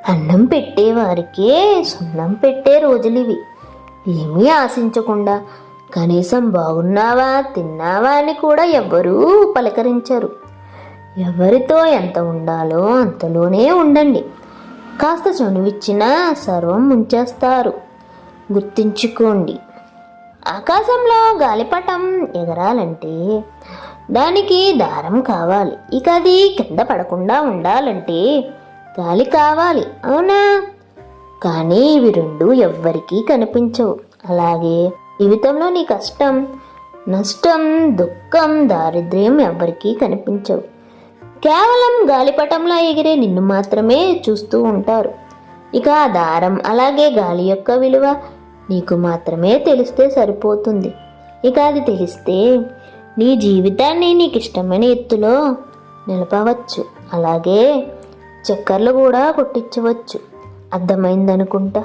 అన్నం పెట్టేవారికే సున్నం పెట్టే రోజులివి. ఏమీ ఆశించకుండా కనీసం బాగున్నావా తిన్నావా అని కూడా ఎవ్వరూ పలకరించరు. ఎవరితో ఎంత ఉండాలో అంతలోనే ఉండండి. కాస్త చనువిచ్చినా సర్వం ముంచేస్తారు. గుర్తుంచుకోండి, ఆకాశంలో గాలిపటం ఎగరాలంటే దానికి దారం కావాలి. ఇక అది కింద పడకుండా ఉండాలంటే గాలి కావాలి, అవునా? కానీ ఇవి రెండు ఎవ్వరికీ కనిపించవు. అలాగే జీవితంలో నీ కష్టం, నష్టం, దుఃఖం, దారిద్ర్యం ఎవ్వరికీ కనిపించవు. కేవలం గాలిపటంలా ఎగిరే నిన్ను మాత్రమే చూస్తూ ఉంటారు. ఇక ఆ దారం అలాగే గాలి యొక్క విలువ నీకు మాత్రమే తెలిస్తే సరిపోతుంది. ఇక అది తెలిస్తే నీ జీవితాన్ని నీకు ఇష్టమైన ఎత్తులో నిలపవచ్చు. అలాగే చక్కర్లు కూడా కొట్టించవచ్చు. అర్థమైందనుకుంటా.